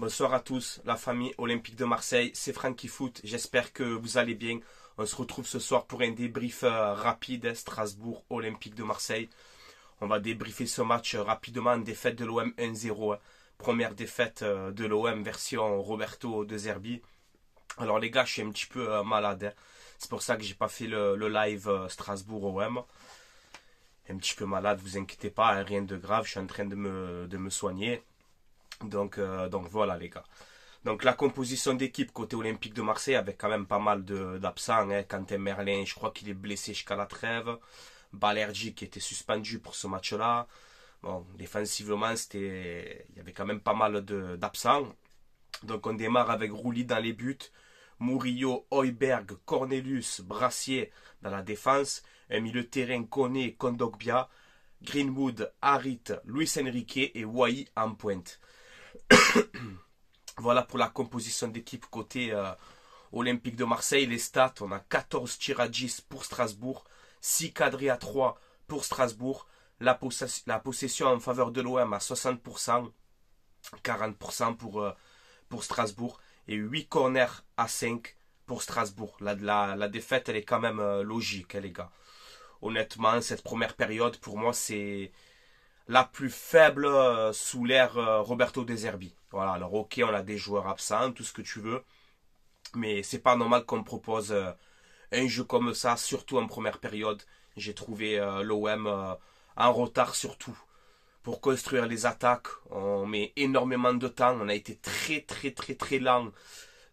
Bonsoir à tous, la famille Olympique de Marseille, c'est Francky Foot, j'espère que vous allez bien. On se retrouve ce soir pour un débrief rapide, Strasbourg Olympique de Marseille. On va débriefer ce match rapidement, défaite de l'OM 1-0, première défaite de l'OM version Roberto De Zerbi. Alors les gars, je suis un petit peu malade, c'est pour ça que j'ai pas fait le live Strasbourg OM. Un petit peu malade, vous inquiétez pas, rien de grave, je suis en train de me soigner. Donc voilà les gars. Donc la composition d'équipe côté Olympique de Marseille avec quand même pas mal d'absents. Quentin Merlin, je crois qu'il est blessé jusqu'à la trêve. Balerdi qui était suspendu pour ce match-là. Bon, défensivement, il y avait quand même pas mal d'absents. Donc on démarre avec Rouli dans les buts. Murillo, Højbjerg, Cornelius, Brassier dans la défense. Un milieu de terrain Koné, Kondogbia, Greenwood, Harit, Luis Enrique et Wai en pointe. Voilà pour la composition d'équipe côté Olympique de Marseille. Les stats, on a 14 tirs à 10 pour Strasbourg, 6 cadrés à 3 pour Strasbourg. La possession en faveur de l'OM à 60%, 40% pour Strasbourg. Et 8 corners à 5 pour Strasbourg. La défaite, elle est quand même logique, les gars. Honnêtement, cette première période, pour moi, c'est la plus faible sous l'ère Roberto De Zerbi. Voilà, alors ok, on a des joueurs absents, tout ce que tu veux, mais c'est pas normal qu'on me propose un jeu comme ça, surtout en première période. J'ai trouvé l'OM en retard surtout. Pour construire les attaques, on met énormément de temps, on a été très lent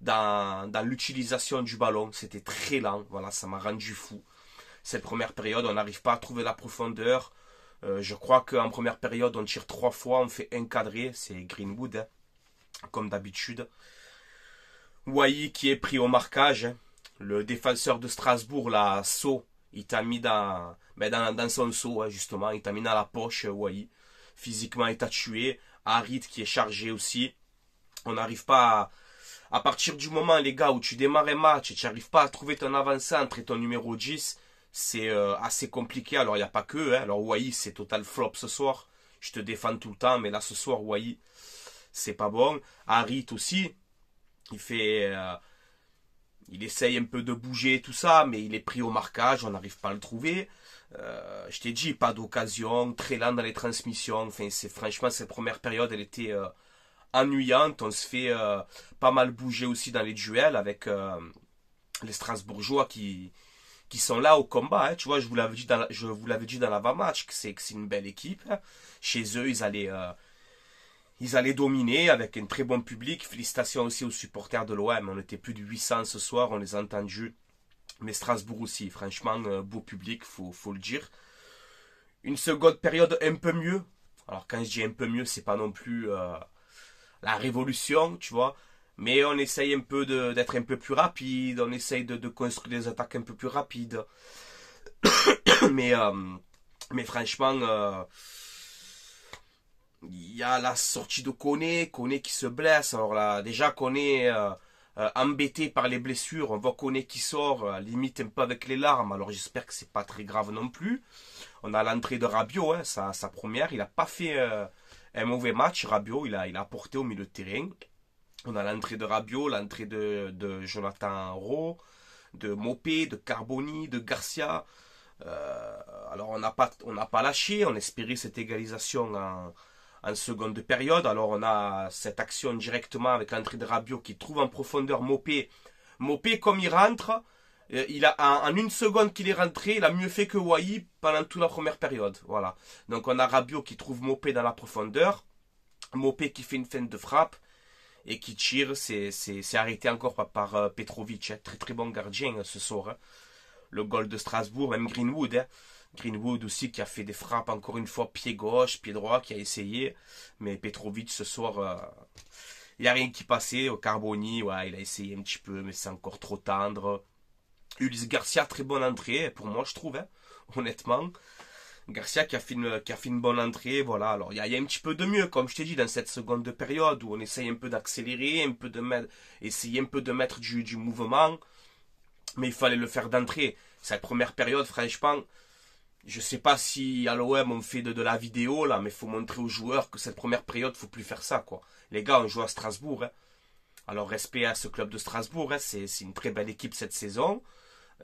dans l'utilisation du ballon, c'était très lent, voilà, ça m'a rendu fou. Cette première période, on n'arrive pas à trouver la profondeur. Je crois qu'en première période, on tire 3 fois, on fait un cadré, c'est Greenwood, comme d'habitude. Wai qui est pris au marquage, le défenseur de Strasbourg, là, So, il t'a mis dans son seau, justement, il t'a mis dans la poche, Wai. Physiquement, il t'a tué. Harit qui est chargé aussi. On n'arrive pas à partir du moment, les gars, où tu démarres un match et tu n'arrives pas à trouver ton avant-centre et ton numéro 10, c'est assez compliqué. Alors il n'y a pas que, alors Wai c'est total flop ce soir, je te défends tout le temps, mais là ce soir Wai c'est pas bon. Harit aussi, il essaye un peu de bouger tout ça, mais il est pris au marquage, on n'arrive pas à le trouver. Je t'ai dit, pas d'occasion, très lent dans les transmissions. Enfin, franchement cette première période elle était ennuyante. On se fait pas mal bouger aussi dans les duels avec les Strasbourgeois qui sont là au combat, tu vois, je vous l'avais dit dans l'avant-match que c'est une belle équipe. Chez eux, ils allaient dominer avec un très bon public. Félicitations aussi aux supporters de l'OM. On était plus de 800 ce soir, on les a entendus. Mais Strasbourg aussi, franchement, beau public, faut le dire. Une seconde période un peu mieux. Alors quand je dis un peu mieux, c'est pas non plus la révolution, tu vois. Mais on essaye un peu d'être un peu plus rapide, on essaye de construire des attaques un peu plus rapides. mais franchement, il y a la sortie de Koné qui se blesse. Alors là, déjà Koné embêté par les blessures, on voit Koné qui sort, limite un peu avec les larmes. Alors j'espère que c'est pas très grave non plus. On a l'entrée de Rabiot, sa première. Il a pas fait un mauvais match, Rabiot, il a apporté au milieu de terrain. On a l'entrée de Rabiot, l'entrée de Jonathan Rowe, de Mopé, de Carboni, de Garcia. Alors on n'a pas lâché, on espérait cette égalisation en seconde période. Alors on a cette action directement avec l'entrée de Rabiot qui trouve en profondeur Mopé. Mopé comme il rentre, en une seconde qu'il est rentré, il a mieux fait que Wai pendant toute la première période. Voilà. Donc on a Rabiot qui trouve Mopé dans la profondeur. Mopé qui fait une feinte de frappe. Et qui tire, c'est arrêté encore par Petrovic, très bon gardien ce soir. Le goal de Strasbourg, même Greenwood. Greenwood aussi qui a fait des frappes encore une fois pied gauche, pied droit, qui a essayé. Mais Petrovic ce soir, il n'y a rien qui passait. Au Carboni, ouais, il a essayé un petit peu, mais c'est encore trop tendre. Ulysse Garcia, très bonne entrée pour moi je trouve, honnêtement. Garcia qui a fait une bonne entrée, voilà. Alors il y a un petit peu de mieux, comme je t'ai dit, dans cette seconde période où on essaye un peu d'accélérer, essayer un peu de mettre du mouvement, mais il fallait le faire d'entrée. Cette première période, franchement, je sais pas si à l'OM on fait de la vidéo là, mais il faut montrer aux joueurs que cette première période, faut plus faire ça quoi. Les gars, on joue à Strasbourg. Hein. Alors, respect à ce club de Strasbourg. Hein. C'est une très belle équipe cette saison.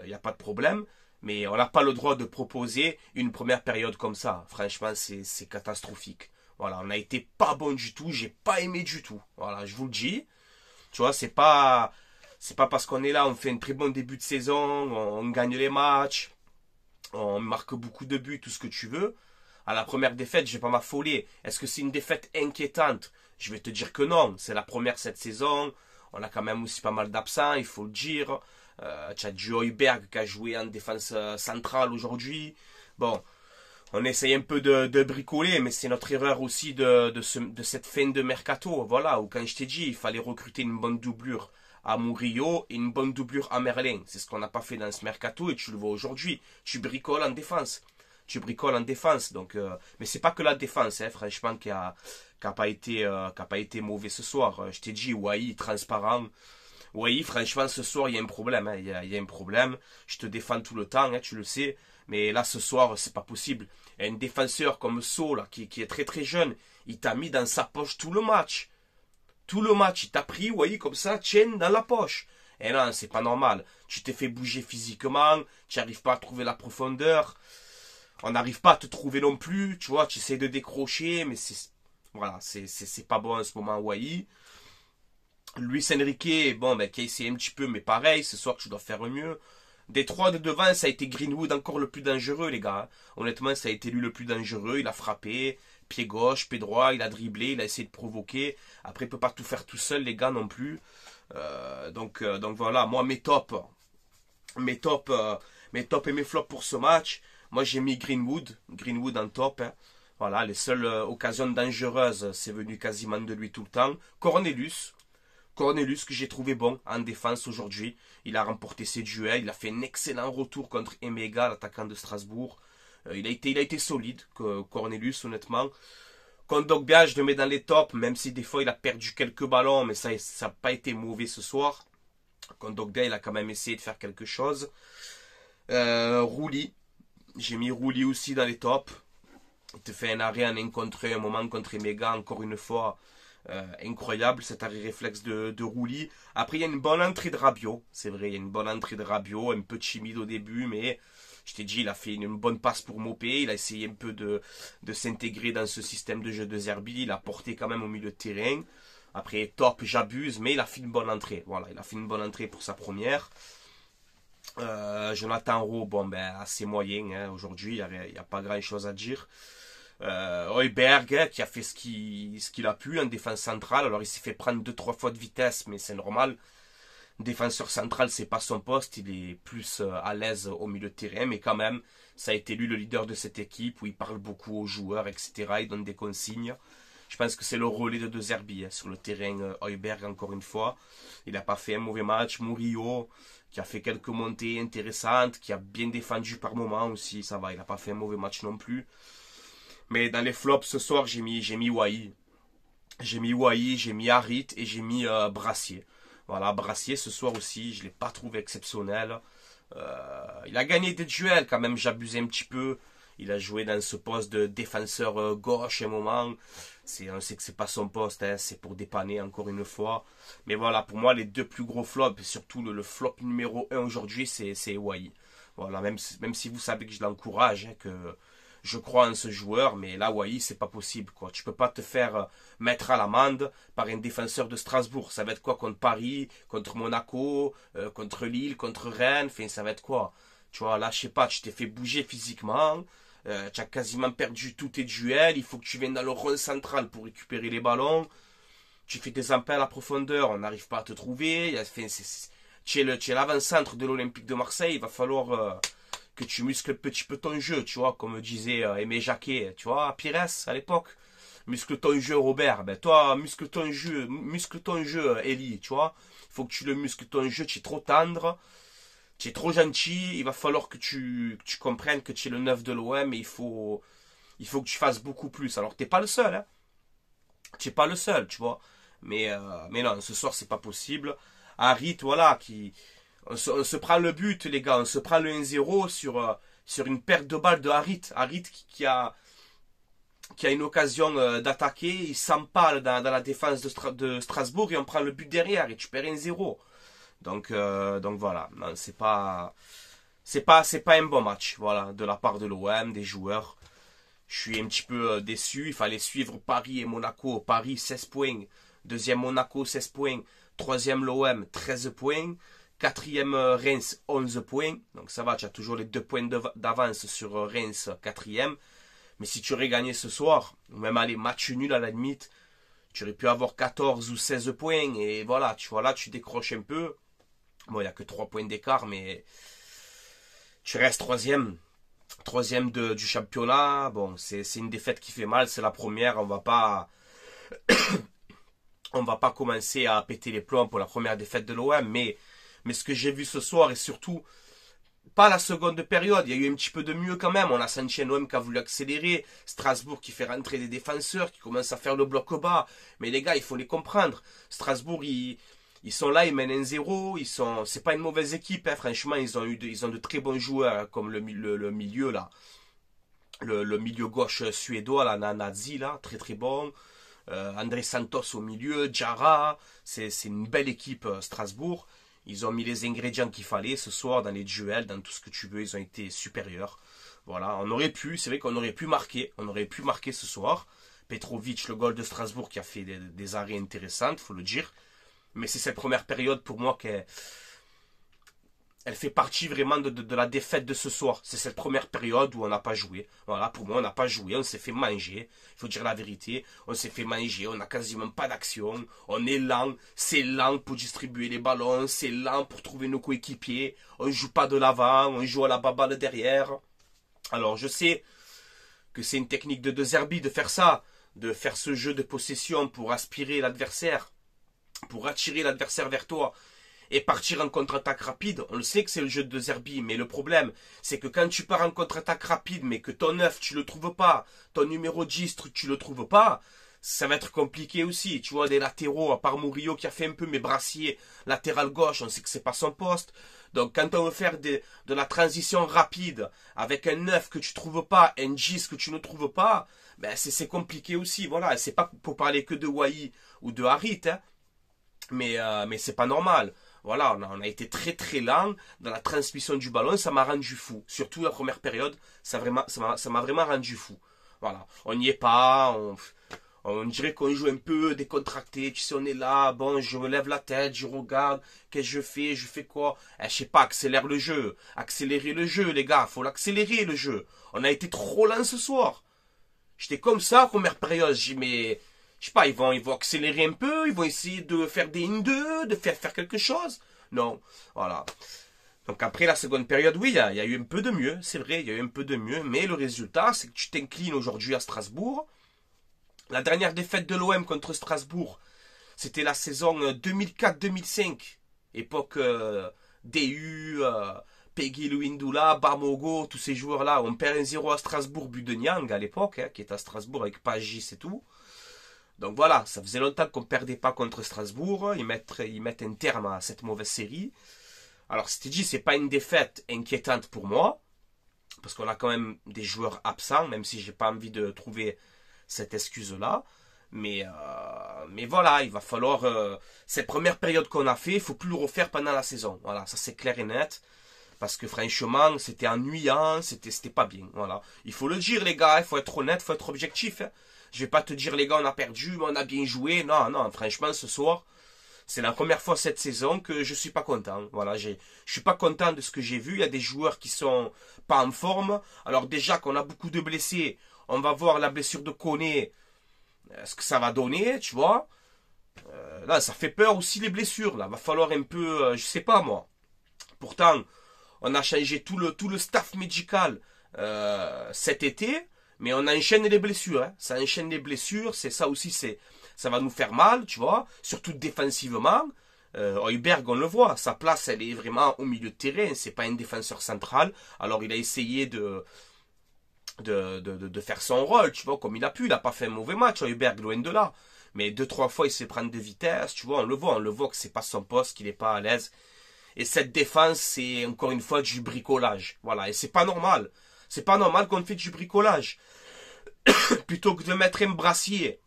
Il n'y a pas de problème. Mais on n'a pas le droit de proposer une première période comme ça. Franchement, c'est catastrophique. Voilà, on n'a été pas bon du tout. J'ai pas aimé du tout. Voilà, je vous le dis. Tu vois, c'est pas parce qu'on est là, on fait un très bon début de saison, on gagne les matchs, on marque beaucoup de buts, tout ce que tu veux. À la première défaite, je vais pas m'affoler. Est-ce que c'est une défaite inquiétante? Je vais te dire que non. C'est la première cette saison. On a quand même aussi pas mal d'absents, il faut le dire. Tu as du Højbjerg qui a joué en défense centrale aujourd'hui. Bon, on essaye un peu de bricoler, mais c'est notre erreur aussi de cette fin de mercato. Voilà, où quand je t'ai dit, il fallait recruter une bonne doublure à Murillo et une bonne doublure à Merlin. C'est ce qu'on n'a pas fait dans ce mercato et tu le vois aujourd'hui. Tu bricoles en défense. Tu bricoles en défense. Donc, mais c'est pas que la défense, hein, franchement, qui a pas été mauvais ce soir. Je t'ai dit, Wai, transparent. Wai, franchement, ce soir, il y a un problème. Hein, il y a un problème. Je te défends tout le temps, hein, tu le sais. Mais là, ce soir, c'est pas possible. Un défenseur comme So, là, qui est très très jeune, il t'a mis dans sa poche tout le match. Tout le match, il t'a pris, vous voyez, comme ça, tiens, dans la poche. Et non, c'est pas normal. Tu t'es fait bouger physiquement, tu n'arrives pas à trouver la profondeur. On n'arrive pas à te trouver non plus, tu vois, tu essaies de décrocher, mais voilà, c'est pas bon en ce moment, Wai. Luis Enrique, bon, ben, qui a essayé un petit peu, mais pareil, ce soir, tu dois faire mieux. Des trois de devant, ça a été Greenwood encore le plus dangereux, les gars. Honnêtement, ça a été lui le plus dangereux. Il a frappé, pied gauche, pied droit, il a dribblé, il a essayé de provoquer. Après, il peut pas tout faire tout seul, les gars, non plus. Donc voilà, moi, mes tops et mes flops pour ce match. Moi, j'ai mis Greenwood en top. Hein. Voilà, les seules occasions dangereuses, c'est venu quasiment de lui tout le temps. Cornelius que j'ai trouvé bon en défense aujourd'hui. Il a remporté ses duels, il a fait un excellent retour contre Emega, l'attaquant de Strasbourg. Il a été solide, Cornelius, honnêtement. Kondogbia, je le mets dans les tops, même si des fois il a perdu quelques ballons, mais ça n'a pas été mauvais ce soir. Kondogbia, il a quand même essayé de faire quelque chose. Rouli, j'ai mis Rouli aussi dans les tops. Il te fait un arrêt en 1 contre 1, un moment contre Emega, encore une fois. Incroyable cet arrêt réflexe de Rouli. Après il y a une bonne entrée de Rabiot. C'est vrai, il y a une bonne entrée de Rabiot. Un peu timide au début, mais je t'ai dit, il a fait une bonne passe pour Mopé. Il a essayé un peu de s'intégrer dans ce système de jeu de Zerbi. Il a porté quand même au milieu de terrain. Après top, j'abuse, mais il a fait une bonne entrée. Voilà, il a fait une bonne entrée pour sa première. Jonathan Rowe, bon ben assez moyen hein, aujourd'hui. Il n'y a pas grand chose à dire. Højbjerg qui a fait ce qu'il a pu en défense centrale. Alors il s'est fait prendre 2-3 fois de vitesse, mais c'est normal. Défenseur central, c'est pas son poste. Il est plus à l'aise au milieu de terrain, mais quand même, ça a été lui le leader de cette équipe où il parle beaucoup aux joueurs, etc. Il donne des consignes. Je pense que c'est le relais de Zerbi hein, sur le terrain. Højbjerg encore une fois, il n'a pas fait un mauvais match. Murillo qui a fait quelques montées intéressantes, qui a bien défendu par moments aussi. Ça va, il n'a pas fait un mauvais match non plus. Mais dans les flops ce soir, j'ai mis Wai. J'ai mis Harit et j'ai mis Brassier. Voilà, Brassier ce soir aussi, je ne l'ai pas trouvé exceptionnel. Il a gagné des duels quand même, j'abusais un petit peu. Il a joué dans ce poste de défenseur gauche à un moment. On sait que c'est pas son poste, hein, c'est pour dépanner encore une fois. Mais voilà, pour moi, les deux plus gros flops, et surtout le flop numéro 1 aujourd'hui, c'est Wai. Voilà, même si vous savez que je l'encourage, hein, que je crois en ce joueur, mais là, Wai, c'est pas possible, quoi. Tu peux pas te faire mettre à l'amende par un défenseur de Strasbourg. Ça va être quoi contre Paris, contre Monaco, contre Lille, contre Rennes, enfin, ça va être quoi? Tu vois, là, je sais pas, tu t'es fait bouger physiquement, tu as quasiment perdu tous tes duels, il faut que tu viennes dans le rond central pour récupérer les ballons. Tu fais des appels à la profondeur, on n'arrive pas à te trouver. Enfin, tu es l'avant-centre de l'Olympique de Marseille, il va falloir que tu muscles un petit peu ton jeu, tu vois, comme disait Aimé Jacquet, tu vois, Pires à l'époque. Muscle ton jeu, Robert. Ben toi, muscle ton jeu, Eli, tu vois. Il faut que tu le muscles ton jeu, tu es trop tendre, tu es trop gentil. Il va falloir que tu comprennes que tu es le 9 de l'OM et il faut que tu fasses beaucoup plus. Alors, t'es pas le seul, hein. Tu n'es pas le seul, tu vois. Mais non, ce soir, c'est pas possible. Harit, voilà, on se prend le but, les gars. On se prend le 1-0 sur une perte de balle de Harit. Harit qui a qui a une occasion d'attaquer, il s'empale dans la défense de Strasbourg et on prend le but derrière et tu perds 1-0. Donc voilà, c'est pas un bon match, voilà, de la part de l'OM, des joueurs. Je suis un petit peu déçu. Il fallait suivre Paris et Monaco. Paris 16 points, deuxième Monaco 16 points, troisième l'OM 13 points, quatrième Reims 11 points. Donc ça va, tu as toujours les 2 points d'avance sur Reims quatrième. Mais si tu aurais gagné ce soir, ou même aller match nul à la limite, tu aurais pu avoir 14 ou 16 points. Et voilà, tu vois là, tu décroches un peu. Bon, il n'y a que 3 points d'écart, mais tu restes troisième. Troisième du championnat. Bon, c'est une défaite qui fait mal. C'est la première. On va pas commencer à péter les plombs pour la première défaite de l'OM. Mais ce que j'ai vu ce soir, et surtout pas la seconde période, il y a eu un petit peu de mieux quand même. On a senti un OM qui a voulu accélérer. Strasbourg qui fait rentrer des défenseurs, qui commence à faire le bloc bas. Mais les gars, il faut les comprendre. Strasbourg, ils sont là, ils mènent 1-0. C'est pas une mauvaise équipe, hein. Franchement, ils ont de très bons joueurs, comme le milieu là. Le milieu gauche suédois, là, Nazi, là, très très bon. André Santos au milieu, Diarra. C'est une belle équipe, Strasbourg. Ils ont mis les ingrédients qu'il fallait ce soir dans les duels, dans tout ce que tu veux. Ils ont été supérieurs. Voilà, c'est vrai qu'on aurait pu marquer. On aurait pu marquer ce soir. Petrovic, le goal de Strasbourg, qui a fait des arrêts intéressants, faut le dire. Mais c'est cette première période pour moi qu'elle fait partie vraiment de la défaite de ce soir. C'est cette première période où on n'a pas joué. Voilà, pour moi, on n'a pas joué. On s'est fait manger. Il faut dire la vérité. On s'est fait manger. On n'a quasiment pas d'action. On est lent. C'est lent pour distribuer les ballons. C'est lent pour trouver nos coéquipiers. On ne joue pas de l'avant. On joue à la baballe derrière. Alors, je sais que c'est une technique de De Zerbi de faire ça. De faire ce jeu de possession pour aspirer l'adversaire. Pour attirer l'adversaire vers toi et partir en contre-attaque rapide. On le sait que c'est le jeu de Zerbi, mais le problème, c'est que quand tu pars en contre-attaque rapide, mais que ton 9, tu le trouves pas, ton numéro 10, tu le trouves pas, ça va être compliqué aussi. Tu vois, des latéraux, à part Murillo qui a fait un peu, mais Brassier, latéral gauche, on sait que c'est pas son poste. Donc quand on veut faire de la transition rapide, avec un 9 que tu trouves pas, un 10 que tu ne trouves pas, ben c'est compliqué aussi. Voilà, c'est pas pour parler que de Wai ou de Harit, hein. Mais c'est pas normal. Voilà, on a été très très lent dans la transmission du ballon, ça m'a rendu fou. Surtout la première période, ça m'a vraiment rendu fou. Voilà, on n'y est pas, on dirait qu'on joue un peu décontracté, tu sais, on est là, bon, je me lève la tête, je regarde, qu'est-ce que je fais quoi? Je sais pas, accélérer le jeu, les gars, faut l'accélérer le jeu. On a été trop lent ce soir. J'étais comme ça, première période, j'ai dit, mais je sais pas, ils vont accélérer un peu, ils vont essayer de faire des 1-2, de faire quelque chose. Non, voilà. Donc après la seconde période, oui, il y a eu un peu de mieux, c'est vrai, il y a eu un peu de mieux, mais le résultat, c'est que tu t'inclines aujourd'hui à Strasbourg. La dernière défaite de l'OM contre Strasbourg, c'était la saison 2004-2005, époque DU, Peggy Luindula, Bamogo, tous ces joueurs-là. On perd 1-0 à Strasbourg, but de Niang à l'époque, hein, qui est à Strasbourg avec Pagis et tout. Donc voilà, ça faisait longtemps qu'on ne perdait pas contre Strasbourg. Ils mettent un terme à cette mauvaise série. Alors, c'était dit, c'est pas une défaite inquiétante pour moi, parce qu'on a quand même des joueurs absents, même si j'ai pas envie de trouver cette excuse-là. Mais voilà, il va falloir... cette première période qu'on a fait, il faut plus le refaire pendant la saison. Voilà, ça c'est clair et net. Parce que franchement, c'était ennuyant, c'était pas bien. Voilà. Il faut le dire, les gars, il faut être honnête, il faut être objectif. Hein. Je vais pas te dire, les gars, on a perdu, mais on a bien joué. Non, non, franchement, ce soir, c'est la première fois cette saison que je suis pas content. Voilà, je suis pas content de ce que j'ai vu. Il y a des joueurs qui sont pas en forme. Alors déjà qu'on a beaucoup de blessés, on va voir la blessure de Koné, ce que ça va donner, tu vois. Là, ça fait peur aussi les blessures. Là, va falloir un peu, je sais pas moi. Pourtant, on a changé tout le staff médical cet été. Mais on enchaîne les blessures, hein. Ça enchaîne les blessures, c'est ça aussi, ça va nous faire mal, tu vois, surtout défensivement. Højbjerg, on le voit, sa place, elle est vraiment au milieu de terrain, c'est pas un défenseur central. Alors il a essayé de faire son rôle, tu vois, comme il a pu, il a pas fait un mauvais match, Højbjerg, loin de là. Mais 2-3 fois, il s'est prendre de vitesse, tu vois, on le voit que c'est pas son poste, qu'il est pas à l'aise. Et cette défense, c'est encore une fois du bricolage, voilà, et c'est pas normal. C'est pas normal qu'on fait du bricolage. plutôt que de mettre un brassier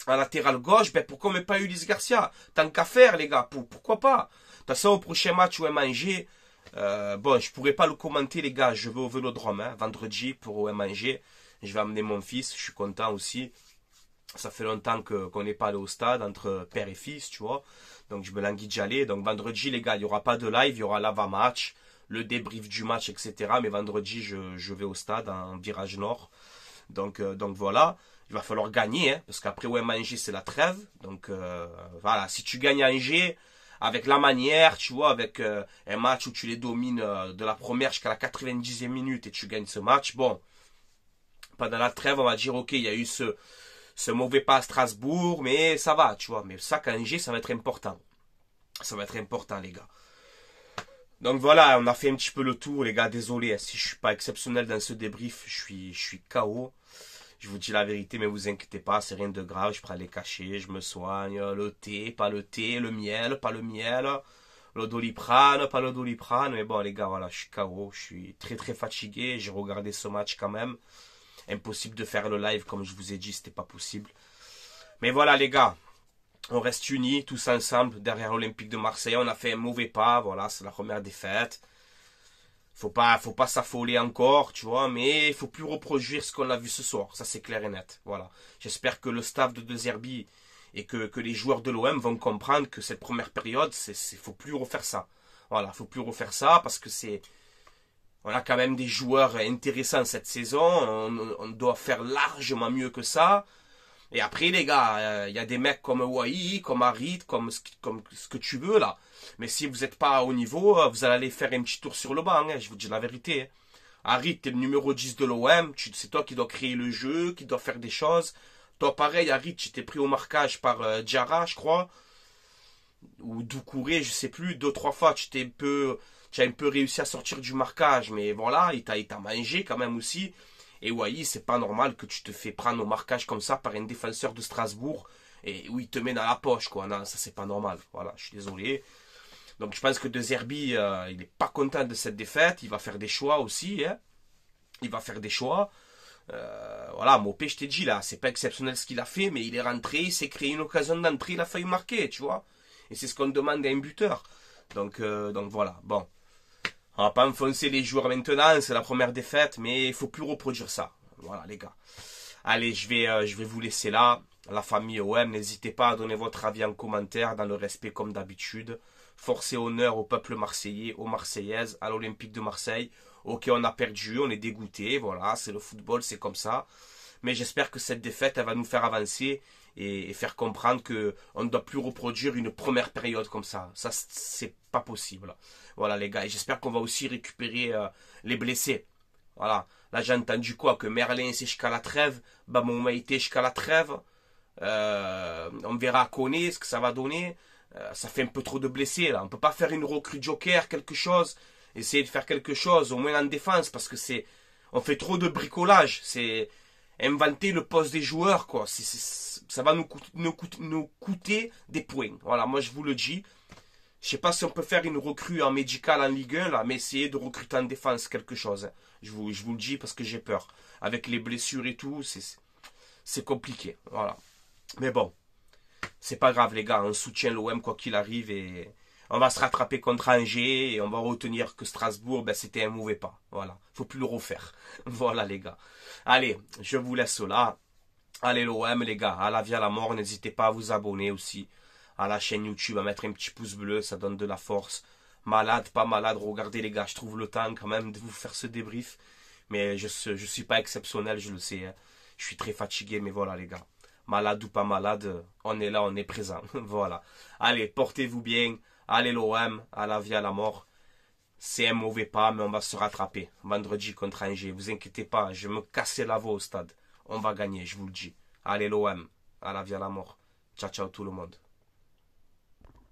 en latéral gauche, ben pourquoi on met pas Ulysse Garcia? Tant qu'à faire, les gars, pourquoi pas? De toute façon, au prochain match OM Angers, bon, je pourrais pas le commenter, les gars, je vais au Vélodrome, hein, vendredi pour OM Angers. Je vais amener mon fils, je suis content aussi. Ça fait longtemps qu'on n'est pas allé au stade entre père et fils, tu vois. Donc je me languis d'y aller. Donc vendredi, les gars, il n'y aura pas de live, il y aura l'avant-match, le débrief du match, etc. Mais vendredi, je vais au stade en virage nord. Donc voilà, il va falloir gagner, hein, parce qu'après OM Angers, c'est la trêve. Donc voilà, si tu gagnes Angers, avec la manière, tu vois, avec un match où tu les domines de la première jusqu'à la 90e minute et tu gagnes ce match, bon, pendant la trêve, on va dire, ok, il y a eu ce mauvais pas à Strasbourg, mais ça va, tu vois. Mais ça, qu'Angers, ça va être important. Ça va être important, les gars. Donc voilà, on a fait un petit peu le tour, les gars. Désolé, hein, si je suis pas exceptionnel dans ce débrief, je suis KO. Je vous dis la vérité, mais vous inquiétez pas, c'est rien de grave. Je prends les cachets, je me soigne. Le thé, pas le thé, le miel, pas le miel. Le Doliprane, pas le Doliprane. Mais bon, les gars, voilà, je suis KO. Je suis très très fatigué. J'ai regardé ce match quand même. Impossible de faire le live, comme je vous ai dit, c'était pas possible. Mais voilà, les gars. On reste unis, tous ensemble, derrière l'Olympique de Marseille. On a fait un mauvais pas, voilà, c'est la première défaite. Faut pas s'affoler encore, tu vois, mais il faut plus reproduire ce qu'on a vu ce soir. Ça, c'est clair et net, voilà. J'espère que le staff de De Zerbi et que les joueurs de l'OM vont comprendre que cette première période, faut plus refaire ça. Voilà, faut plus refaire ça parce que on a quand même des joueurs intéressants cette saison. On doit faire largement mieux que ça. Et après, les gars, il y a des mecs comme Wai, comme Harit, comme ce que tu veux, là. Mais si vous n'êtes pas au niveau, vous allez aller faire un petit tour sur le banc, hein, je vous dis la vérité. Hein. Harit, t'es le numéro 10 de l'OM, c'est toi qui dois créer le jeu, qui dois faire des choses. Toi, pareil, Harit, tu t'es pris au marquage par Diarra, je crois. Ou Doucouré, je sais plus, 2-3 fois, tu as un peu réussi à sortir du marquage, mais voilà, il t'a mangé quand même aussi. Et Wai, c'est pas normal que tu te fais prendre au marquage comme ça par un défenseur de Strasbourg et où il te met dans la poche, quoi. Non, ça c'est pas normal. Voilà, je suis désolé. Donc je pense que De Zerbi, il est pas content de cette défaite. Il va faire des choix aussi, hein. Il va faire des choix. Voilà, Mopé, je t'ai dit là, c'est pas exceptionnel ce qu'il a fait, mais il est rentré, il s'est créé une occasion d'entrée, il a failli marquer, tu vois. Et c'est ce qu'on demande à un buteur. Donc voilà, bon. On va pas enfoncer les joueurs maintenant, c'est la première défaite, mais il faut plus reproduire ça. Voilà les gars. Allez, je vais vous laisser là. La famille OM, n'hésitez pas à donner votre avis en commentaire, dans le respect comme d'habitude. Force et honneur au peuple marseillais, aux Marseillaises, à l'Olympique de Marseille. Ok, on a perdu, on est dégoûté, voilà, c'est le football, c'est comme ça. Mais j'espère que cette défaite, elle va nous faire avancer et faire comprendre qu'on ne doit plus reproduire une première période comme ça. Ça, c'est pas possible. Voilà les gars, et j'espère qu'on va aussi récupérer les blessés. Voilà, là j'ai entendu quoi, que Merlin c'est jusqu'à la trêve, Bamoma était jusqu'à la trêve. On verra à Koné ce que ça va donner. Ça fait un peu trop de blessés là. On peut pas faire une recrue joker, quelque chose. Essayer de faire quelque chose, au moins en défense, parce que on fait trop de bricolage. C'est inventer le poste des joueurs, quoi. Ça va nous coûter des points. Voilà, moi je vous le dis. Je sais pas si on peut faire une recrue en médical en Ligue 1, là, mais essayer de recruter en défense quelque chose. Je vous le dis parce que j'ai peur. Avec les blessures et tout, c'est compliqué. Voilà. Mais bon, c'est pas grave les gars, on soutient l'OM quoi qu'il arrive et on va se rattraper contre Angers et on va retenir que Strasbourg, ben, c'était un mauvais pas. Voilà, faut plus le refaire. Voilà les gars. Allez, je vous laisse là. Allez l'OM les gars, à la vie à la mort, n'hésitez pas à vous abonner aussi à la chaîne YouTube, à mettre un petit pouce bleu, ça donne de la force. Malade, pas malade, regardez les gars, je trouve le temps quand même de vous faire ce débrief. Mais je suis pas exceptionnel, je le sais. Hein. Je suis très fatigué, mais voilà les gars. Malade ou pas malade, on est là, on est présent. Voilà. Allez, portez-vous bien. Allez l'OM, à la vie, à la mort. C'est un mauvais pas, mais on va se rattraper. Vendredi contre Angers. Vous inquiétez pas, je vais me casser la voix au stade. On va gagner, je vous le dis. Allez l'OM, à la vie, à la mort. Ciao, ciao tout le monde.